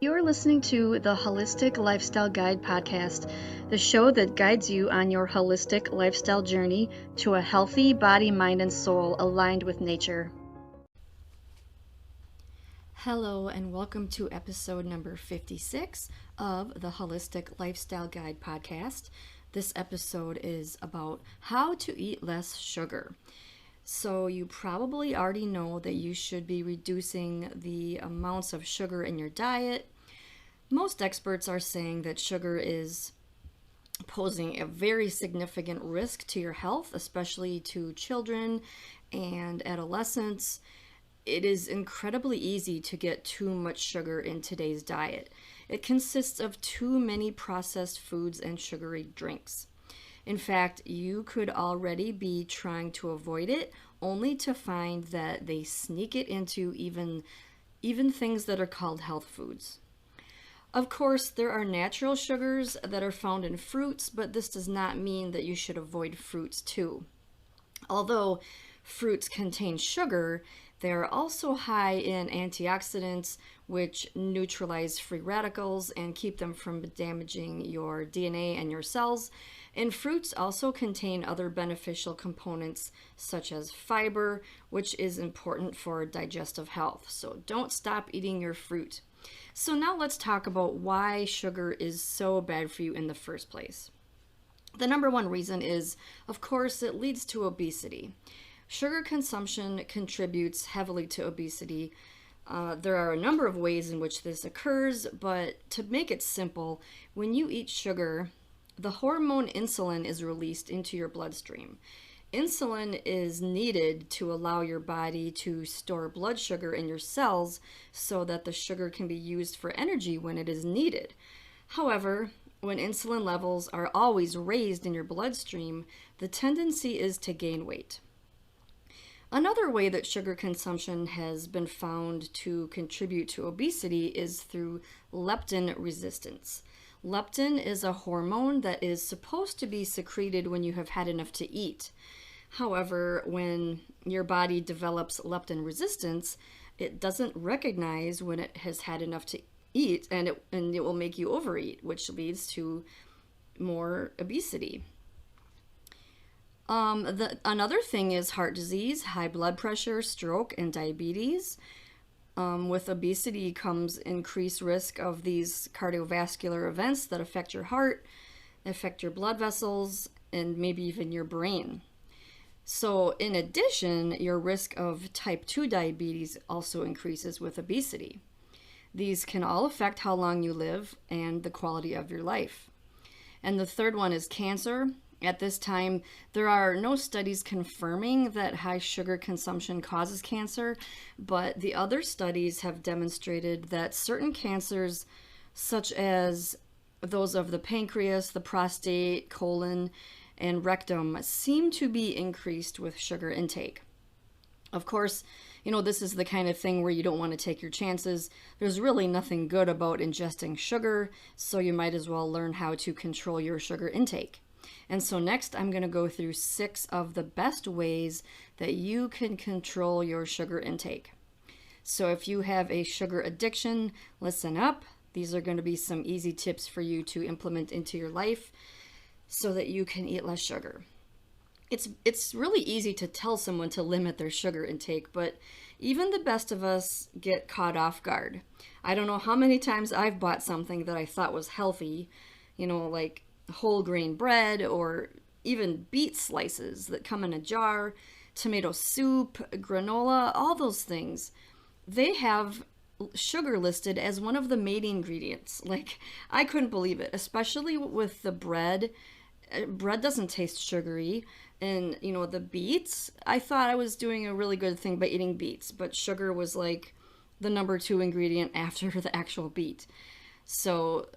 You're listening to the Holistic Lifestyle Guide podcast, the show that guides you on your holistic lifestyle journey to a healthy body, mind, and soul aligned with nature. Hello, and welcome to episode number 56 of the Holistic Lifestyle Guide podcast. This episode is about how to eat less sugar. So you probably already know that you should be reducing the amounts of sugar in your diet. Most experts are saying that sugar is posing a very significant risk to your health, especially to children and adolescents. It is incredibly easy to get too much sugar in today's diet. It consists of too many processed foods and sugary drinks. In fact, you could already be trying to avoid it, only to find that they sneak it into even things that are called health foods. Of course, there are natural sugars that are found in fruits, but this does not mean that you should avoid fruits too. Although fruits contain sugar, they are also high in antioxidants, which neutralize free radicals and keep them from damaging your DNA and your cells. And fruits also contain other beneficial components such as fiber, which is important for digestive health. So don't stop eating your fruit. So now let's talk about why sugar is so bad for you in the first place. The number one reason is, of course, it leads to obesity. Sugar consumption contributes heavily to obesity. There are a number of ways in which this occurs, but to make it simple, when you eat sugar, the hormone insulin is released into your bloodstream. Insulin is needed to allow your body to store blood sugar in your cells so that the sugar can be used for energy when it is needed. However, when insulin levels are always raised in your bloodstream, the tendency is to gain weight. Another way that sugar consumption has been found to contribute to obesity is through leptin resistance. Leptin is a hormone that is supposed to be secreted when you have had enough to eat. However, when your body develops leptin resistance, it doesn't recognize when it has had enough to eat, and it will make you overeat, which leads to more obesity. Another thing is heart disease, high blood pressure, stroke, and diabetes. With obesity comes increased risk of these cardiovascular events that affect your heart, affect your blood vessels, and maybe even your brain. So in addition, your risk of type 2 diabetes also increases with obesity. These can all affect how long you live and the quality of your life. And the third one is cancer. At this time, there are no studies confirming that high sugar consumption causes cancer, but the other studies have demonstrated that certain cancers, such as those of the pancreas, the prostate, colon, and rectum, seem to be increased with sugar intake. Of course, this is the kind of thing where you don't want to take your chances. There's really nothing good about ingesting sugar, so you might as well learn how to control your sugar intake. And so next, I'm going to go through 6 of the best ways that you can control your sugar intake. So if you have a sugar addiction, listen up. These are going to be some easy tips for you to implement into your life so that you can eat less sugar. It's really easy to tell someone to limit their sugar intake, but even the best of us get caught off guard. I don't know how many times I've bought something that I thought was healthy, like whole grain bread or even beet slices that come in a jar, tomato soup, granola, all those things. They have sugar listed as one of the main ingredients. I couldn't believe it, especially with the bread. Bread doesn't taste sugary. And, the beets, I thought I was doing a really good thing by eating beets, but sugar was like the number 2 ingredient after the actual beet. So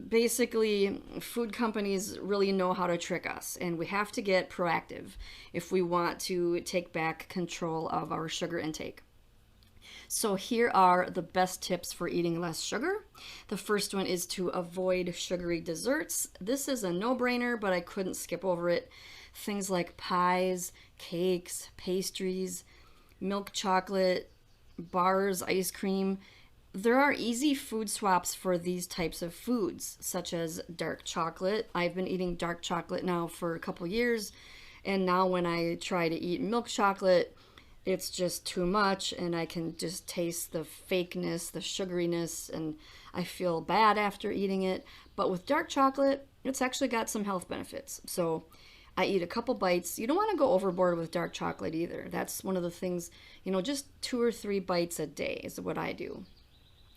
basically, food companies really know how to trick us, and we have to get proactive if we want to take back control of our sugar intake. So here are the best tips for eating less sugar. The first one is to avoid sugary desserts. This is a no-brainer, but I couldn't skip over it. Things like pies, cakes, pastries, milk chocolate, bars, ice cream. There are easy food swaps for these types of foods, such as dark chocolate. I've been eating dark chocolate now for a couple years, and now when I try to eat milk chocolate, it's just too much, and I can just taste the fakeness, the sugariness, and I feel bad after eating it. But with dark chocolate, it's actually got some health benefits. So I eat a couple bites. You don't want to go overboard with dark chocolate either. That's one of the things, just 2 or 3 bites a day is what I do.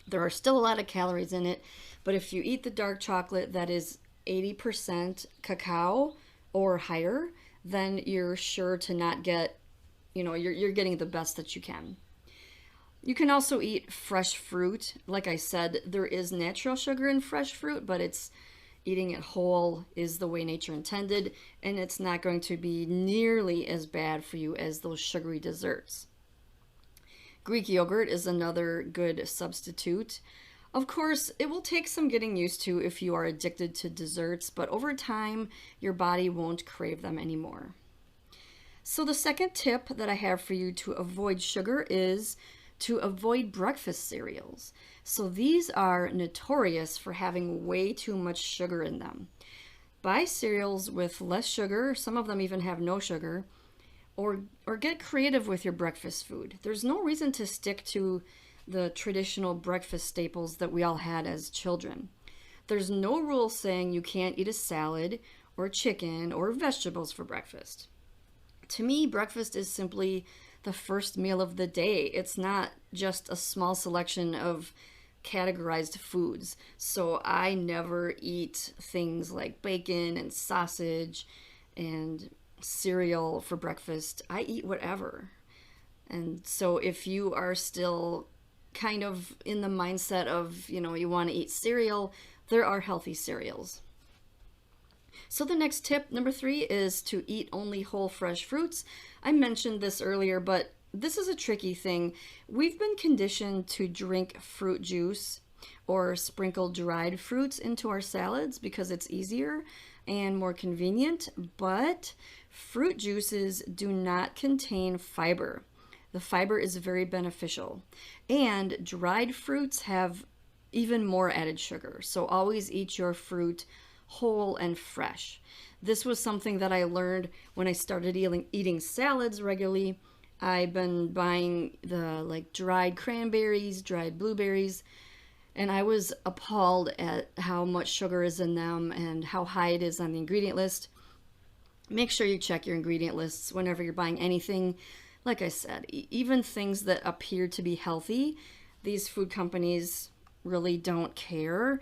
There are still a lot of calories in it, but if you eat the dark chocolate that is 80% cacao or higher, then you're sure to not get, you're getting the best that you can. You can also eat fresh fruit. Like I said, there is natural sugar in fresh fruit, but eating it whole is the way nature intended, and it's not going to be nearly as bad for you as those sugary desserts. Greek yogurt is another good substitute. Of course, it will take some getting used to if you are addicted to desserts, but over time, your body won't crave them anymore. So the second tip that I have for you to avoid sugar is to avoid breakfast cereals. So these are notorious for having way too much sugar in them. Buy cereals with less sugar, some of them even have no sugar, or get creative with your breakfast food. There's no reason to stick to the traditional breakfast staples that we all had as children. There's no rule saying you can't eat a salad or chicken or vegetables for breakfast. To me, breakfast is simply the first meal of the day. It's not just a small selection of categorized foods. So I never eat things like bacon and sausage and cereal for breakfast. I eat whatever. And so if you are still kind of in the mindset of, you want to eat cereal, there are healthy cereals. So the next tip, number 3, is to eat only whole fresh fruits. I mentioned this earlier, but this is a tricky thing. We've been conditioned to drink fruit juice or sprinkle dried fruits into our salads because it's easier and more convenient, but fruit juices do not contain fiber. The fiber is very beneficial, and dried fruits have even more added sugar. So always eat your fruit whole and fresh. This was something that I learned when I started eating salads regularly. I've been buying the dried cranberries, dried blueberries, and I was appalled at how much sugar is in them and how high it is on the ingredient list. Make sure you check your ingredient lists whenever you're buying anything. Like I said, even things that appear to be healthy, these food companies really don't care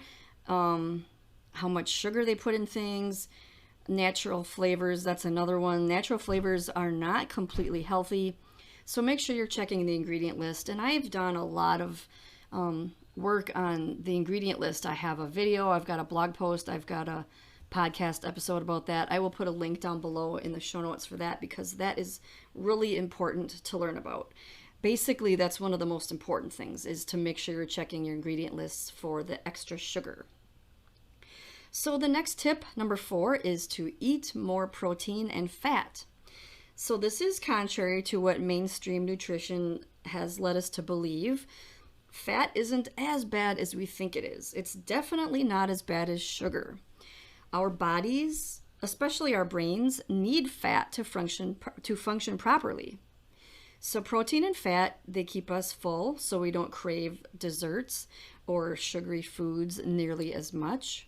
how much sugar they put in things. Natural flavors, that's another one. Natural flavors are not completely healthy. So make sure you're checking the ingredient list. And I've done a lot of work on the ingredient list. I have a video, I've got a blog post, I've got a podcast episode about that. I will put a link down below in the show notes for that because that is really important to learn about. Basically, that's one of the most important things, is to make sure you're checking your ingredient lists for the extra sugar. So the next tip, number 4, is to eat more protein and fat. So this is contrary to what mainstream nutrition has led us to believe. Fat isn't as bad as we think it is. It's definitely not as bad as sugar. Our bodies, especially our brains, need fat to function properly. So protein and fat, they keep us full so we don't crave desserts or sugary foods nearly as much.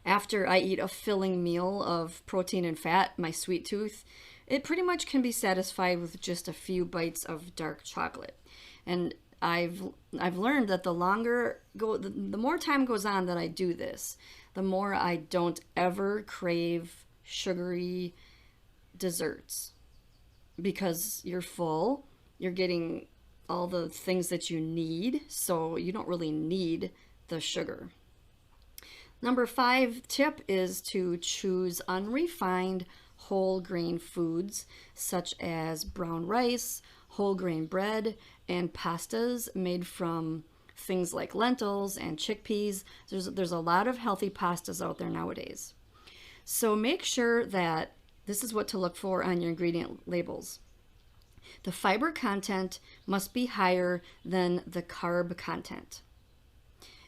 After I eat a filling meal of protein and fat, my sweet tooth, it pretty much can be satisfied with just a few bites of dark chocolate. And I've learned that the more time goes on that I do this, the more I don't ever crave sugary desserts, because you're full, you're getting all the things that you need, so you don't really need the sugar. Number 5 tip is to choose unrefined whole grain foods such as brown rice, whole grain bread, and pastas made from things like lentils and chickpeas. There's a lot of healthy pastas out there nowadays. So make sure that this is what to look for on your ingredient labels. The fiber content must be higher than the carb content.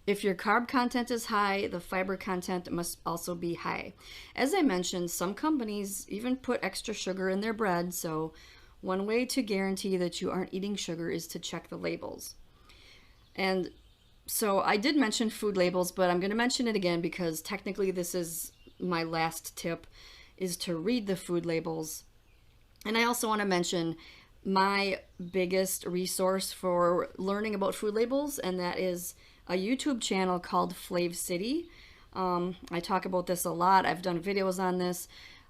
If your carb content is high, the fiber content must also be high. As I mentioned, some companies even put extra sugar in their bread, so one way to guarantee that you aren't eating sugar is to check the labels. And so I did mention food labels, but I'm going to mention it again because technically this is my last tip, is to read the food labels. And I also want to mention my biggest resource for learning about food labels, and that is a YouTube channel called Flav City. I talk about this a lot. I've done videos on this.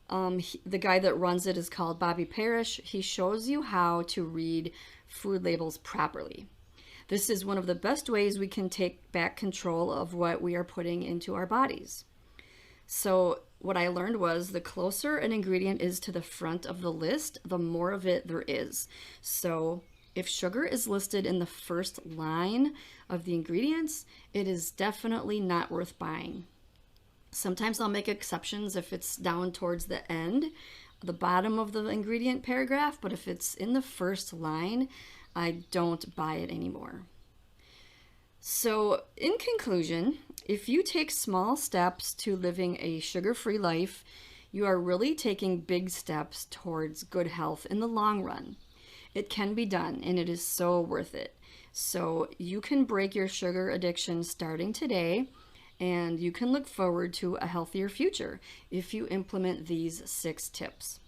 The guy that runs it is called Bobby Parrish. He shows you how to read food labels properly. This is one of the best ways we can take back control of what we are putting into our bodies. So what I learned was the closer an ingredient is to the front of the list, the more of it there is. So if sugar is listed in the first line of the ingredients, it is definitely not worth buying. Sometimes I'll make exceptions if it's down towards the end, the bottom of the ingredient paragraph, but if it's in the first line, I don't buy it anymore. So in conclusion, if you take small steps to living a sugar-free life, you are really taking big steps towards good health in the long run. It can be done, and it is so worth it. So you can break your sugar addiction starting today, and you can look forward to a healthier future if you implement these 6 tips.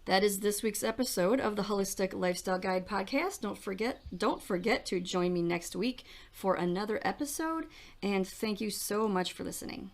That is this week's episode of the Holistic Lifestyle Guide podcast. Don't forget to join me next week for another episode, and thank you so much for listening.